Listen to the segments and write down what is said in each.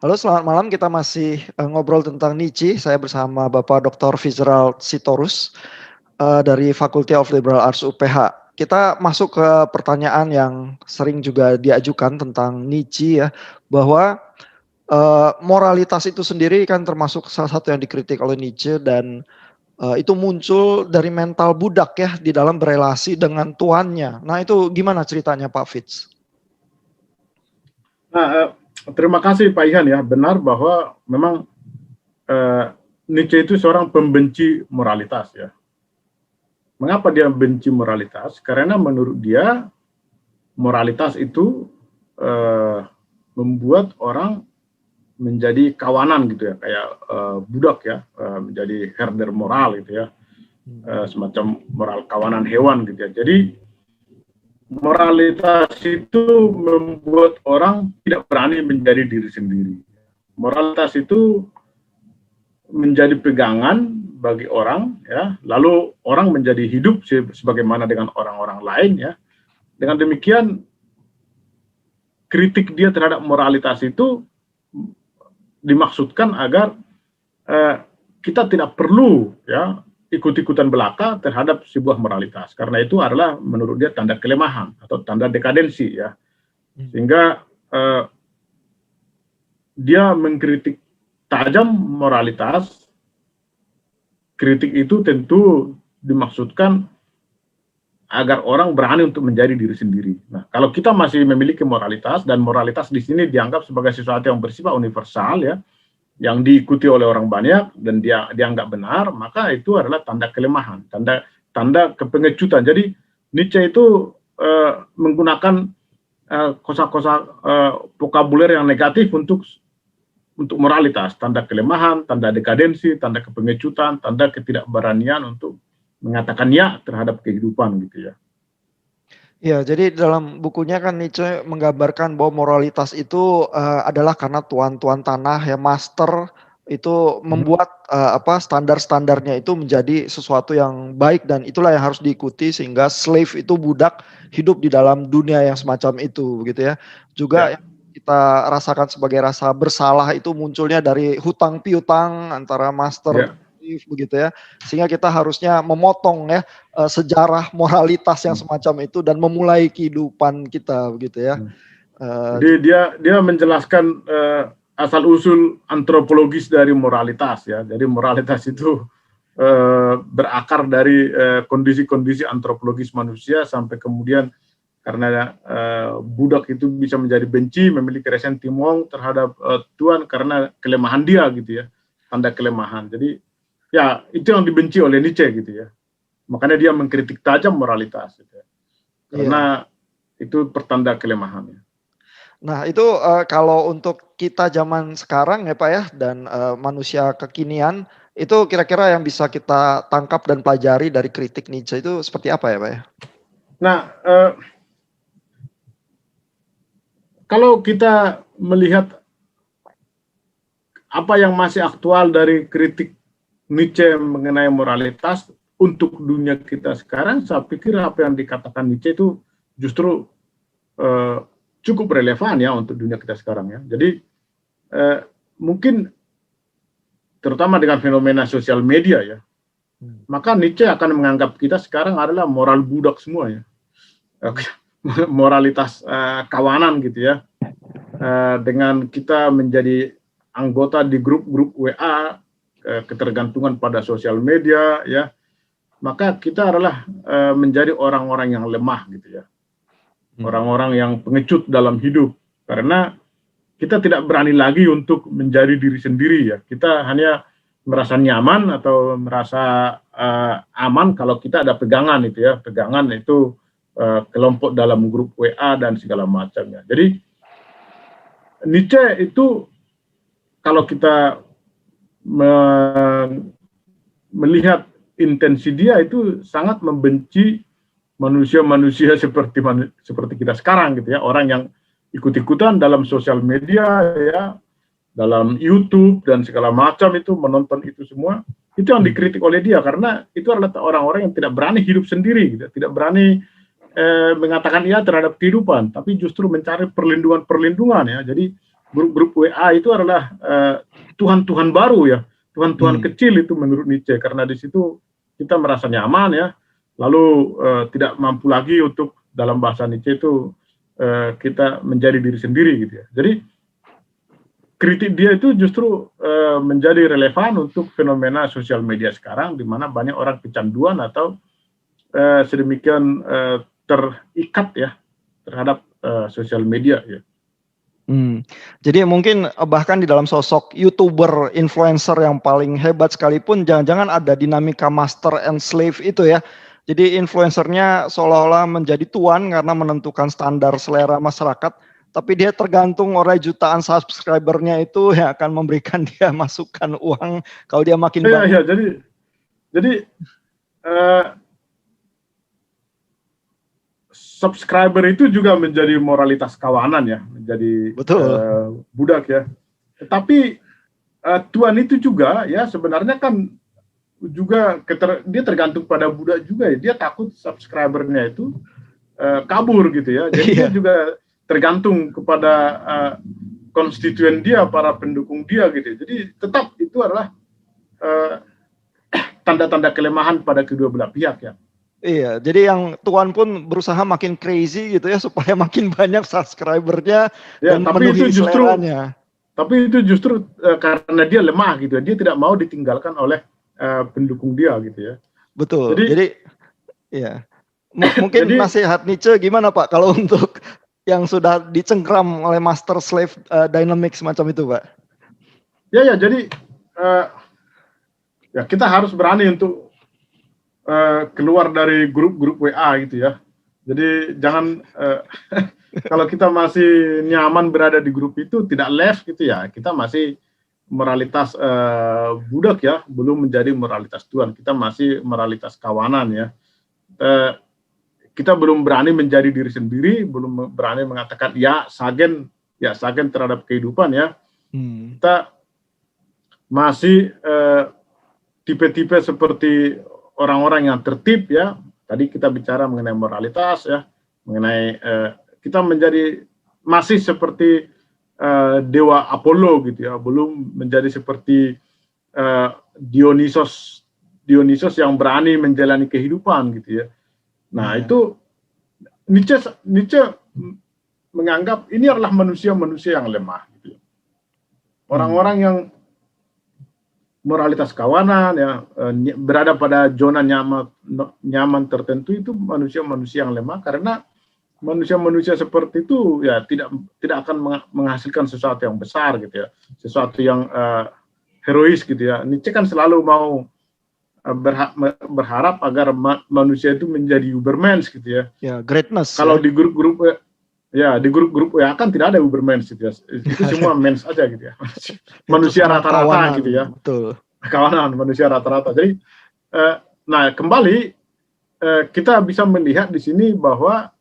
Halo, selamat malam. Kita masih ngobrol tentang Nietzsche. Saya bersama Bapak Dr. Fitzgerald Sitorus dari Faculty of Liberal Arts UPH. Kita masuk ke pertanyaan yang sering juga diajukan tentang Nietzsche ya, bahwa moralitas itu sendiri kan termasuk salah satu yang dikritik oleh Nietzsche dan itu muncul dari mental budak ya di dalam berelasi dengan tuannya. Nah itu gimana ceritanya Pak Fitz? Nah, terima kasih Pak Ihan ya. Benar bahwa memang Nietzsche itu seorang pembenci moralitas ya. Mengapa dia benci moralitas? Karena menurut dia moralitas itu membuat orang menjadi kawanan gitu ya, kayak budak ya, menjadi herder moral gitu ya, semacam moral kawanan hewan gitu ya. Jadi moralitas itu membuat orang tidak berani menjadi diri sendiri. Moralitas itu menjadi pegangan bagi orang, ya. Lalu orang menjadi hidup sebagaimana dengan orang-orang lain, ya. Dengan demikian, kritik dia terhadap moralitas itu dimaksudkan agar kita tidak perlu, ya, ikut-ikutan belaka terhadap sebuah moralitas, karena itu adalah menurut dia tanda kelemahan atau tanda dekadensi ya, sehingga dia mengkritik tajam moralitas. Kritik itu tentu dimaksudkan agar orang berani untuk menjadi diri sendiri. Nah, kalau kita masih memiliki moralitas, dan moralitas di sini dianggap sebagai sesuatu yang bersifat universal ya, yang diikuti oleh orang banyak dan dia dianggap benar, maka itu adalah tanda kelemahan, tanda kepengecutan. Jadi Nietzsche itu menggunakan kosa-kosa vokabuler yang negatif untuk moralitas, tanda kelemahan, tanda dekadensi, tanda kepengecutan, tanda ketidakberanian untuk mengatakan ya terhadap kehidupan gitu ya. Ya, jadi dalam bukunya kan Nietzsche menggambarkan bahwa moralitas itu adalah karena tuan-tuan tanah ya, master itu membuat standar-standarnya itu menjadi sesuatu yang baik, dan itulah yang harus diikuti, sehingga slave itu budak hidup di dalam dunia yang semacam itu begitu ya. Juga yang kita rasakan sebagai rasa bersalah itu munculnya dari hutang piutang antara master begitu ya, sehingga kita harusnya memotong ya sejarah moralitas yang semacam itu dan memulai kehidupan kita begitu ya. Jadi dia menjelaskan asal usul antropologis dari moralitas ya. Jadi moralitas itu berakar dari kondisi-kondisi antropologis manusia, sampai kemudian karena budak itu bisa menjadi benci, memiliki resentiment terhadap Tuhan karena kelemahan dia gitu ya, tanda kelemahan. Jadi ya itu yang dibenci oleh Nietzsche gitu ya. Makanya dia mengkritik tajam moralitas gitu ya. Karena itu pertanda kelemahannya. Nah itu kalau untuk kita zaman sekarang ya Pak ya, dan manusia kekinian, itu kira-kira yang bisa kita tangkap dan pelajari dari kritik Nietzsche itu seperti apa ya Pak ya? Nah, kalau kita melihat apa yang masih aktual dari kritik Nietzsche mengenai moralitas untuk dunia kita sekarang, saya pikir apa yang dikatakan Nietzsche itu justru cukup relevan ya untuk dunia kita sekarang ya. Jadi mungkin terutama dengan fenomena sosial media ya, maka Nietzsche akan menganggap kita sekarang adalah moral budak semua ya, moralitas kawanan gitu ya, dengan kita menjadi anggota di grup-grup WA, ketergantungan pada sosial media ya, maka kita adalah menjadi orang-orang yang lemah gitu ya, orang-orang yang pengecut dalam hidup, karena kita tidak berani lagi untuk menjadi diri sendiri ya. Kita hanya merasa nyaman atau merasa aman kalau kita ada pegangan itu ya, pegangan itu kelompok dalam grup WA dan segala macamnya. Jadi Nietzsche itu kalau kita melihat intensi dia itu sangat membenci manusia-manusia seperti kita sekarang gitu ya, orang yang ikut-ikutan dalam sosial media ya, dalam YouTube dan segala macam itu, menonton itu semua, itu yang dikritik oleh dia, karena itu adalah orang-orang yang tidak berani hidup sendiri gitu, tidak berani mengatakan iya terhadap kehidupan, tapi justru mencari perlindungan ya. Jadi grup-grup WA itu adalah Tuhan-Tuhan baru ya, Tuhan-Tuhan kecil itu menurut Nietzsche, karena di situ kita merasa nyaman ya, lalu tidak mampu lagi untuk, dalam bahasa Nietzsche itu kita menjadi diri sendiri gitu ya. Jadi kritik dia itu justru menjadi relevan untuk fenomena sosial media sekarang, di mana banyak orang kecanduan atau sedemikian terikat ya terhadap sosial media ya. Jadi mungkin bahkan di dalam sosok YouTuber, influencer yang paling hebat sekalipun, jangan-jangan ada dinamika master and slave itu ya. Jadi influencernya seolah-olah menjadi tuan karena menentukan standar selera masyarakat, tapi dia tergantung oleh jutaan subscribernya itu yang akan memberikan dia masukan uang kalau dia makin banyak. Iya, jadi subscriber itu juga menjadi moralitas kawanan ya, menjadi budak ya. Tetapi tuan itu juga ya sebenarnya kan juga dia tergantung pada budak juga ya. Dia takut subscribernya itu kabur gitu ya. Jadi dia juga tergantung kepada konstituen dia, para pendukung dia gitu. Jadi tetap itu adalah tanda-tanda kelemahan pada kedua belah pihak ya. Iya, jadi yang tuan pun berusaha makin crazy gitu ya supaya makin banyak subscribernya dan memenuhi seleranya. Tapi itu justru karena dia lemah gitu ya, dia tidak mau ditinggalkan oleh pendukung dia gitu ya. Betul. Jadi ya mungkin nasihat Nietzsche gimana Pak kalau untuk yang sudah dicengkram oleh master slave dynamic semacam itu Pak? Ya jadi ya kita harus berani untuk keluar dari grup-grup WA gitu ya. Jadi jangan kalau kita masih nyaman berada di grup itu, tidak left gitu ya, kita masih moralitas budak ya, belum menjadi moralitas tuan, kita masih moralitas kawanan ya. Kita belum berani menjadi diri sendiri, belum berani mengatakan ya sagen terhadap kehidupan ya. Kita masih tipe-tipe seperti orang-orang yang tertib ya. Tadi kita bicara mengenai moralitas ya, mengenai kita masih seperti dewa Apollo gitu ya, belum menjadi seperti Dionysos yang berani menjalani kehidupan gitu ya. Nah itu Nietzsche menganggap ini adalah manusia-manusia yang lemah gitu ya. Orang-orang yang moralitas kawanan ya, berada pada zona nyaman tertentu, itu manusia-manusia yang lemah, karena manusia-manusia seperti itu ya tidak akan menghasilkan sesuatu yang besar gitu ya, sesuatu yang herois gitu ya. Nietzsche kan selalu mau berharap agar manusia itu menjadi Ubermensch gitu ya. Ya, greatness. Kalau di grup-grup ya kan tidak ada Ubermensch gitu ya. Itu semua mens aja gitu ya. Manusia rata-rata gitu ya. Betul. Kawanan manusia rata-rata. Jadi nah kembali kita bisa melihat di sini bahwa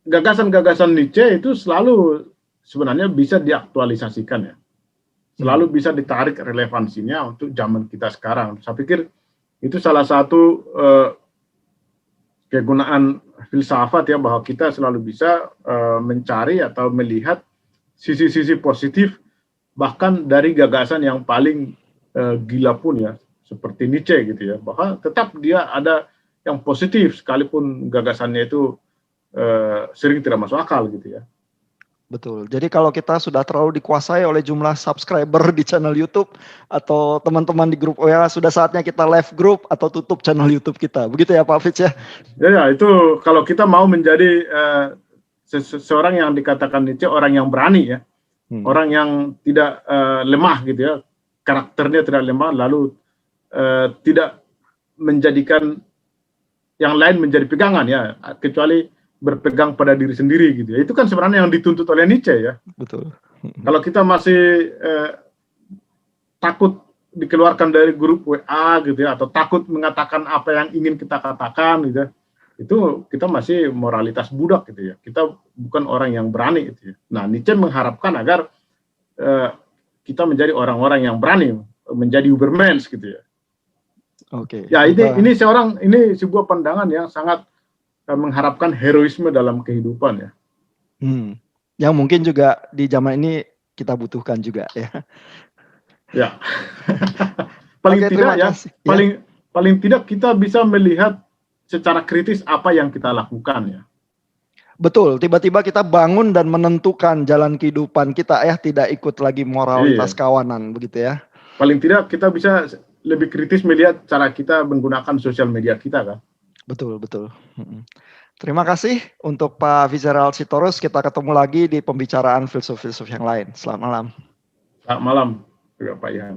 gagasan-gagasan Nietzsche itu selalu sebenarnya bisa diaktualisasikan ya. Selalu bisa ditarik relevansinya untuk zaman kita sekarang. Saya pikir itu salah satu kegunaan filsafat ya, bahwa kita selalu bisa mencari atau melihat sisi-sisi positif bahkan dari gagasan yang paling gila pun ya, seperti Nietzsche gitu ya, bahwa tetap dia ada yang positif sekalipun gagasannya itu sering tidak masuk akal gitu ya. Betul. Jadi kalau kita sudah terlalu dikuasai oleh jumlah subscriber di channel YouTube atau teman-teman di grup WA, sudah saatnya kita left group atau tutup channel YouTube kita. Begitu ya Pak Fitz ya? Ya, itu kalau kita mau menjadi seseorang yang dikatakan Nietzsche orang yang berani ya, orang yang tidak lemah gitu ya, karakternya tidak lemah, lalu tidak menjadikan yang lain menjadi pegangan ya, kecuali berpegang pada diri sendiri gitu ya. Itu kan sebenarnya yang dituntut oleh Nietzsche ya. Betul. Kalau kita masih takut dikeluarkan dari grup WA gitu ya, atau takut mengatakan apa yang ingin kita katakan gitu ya, itu kita masih moralitas budak gitu ya. Kita bukan orang yang berani gitu ya. Nah, Nietzsche mengharapkan agar kita menjadi orang-orang yang berani, menjadi Ubermensch gitu ya. Oke. Ya, ini sebuah pandangan yang sangat mengharapkan heroisme dalam kehidupan ya. Yang mungkin juga di zaman ini kita butuhkan juga ya. Ya. Paling Oke, tidak terima ya, kasih. Ya, paling tidak kita bisa melihat secara kritis apa yang kita lakukan ya. betul. Tiba-tiba kita bangun dan menentukan jalan kehidupan kita ya, tidak ikut lagi moralitas Iya. kawanan begitu ya. Paling tidak kita bisa lebih kritis melihat cara kita menggunakan sosial media kita kan. Betul, betul. Terima kasih untuk Pak Fitzgerald Sitorus. Kita ketemu lagi di pembicaraan filsuf-filsuf yang lain. Selamat malam. Selamat malam juga Pak Ihan.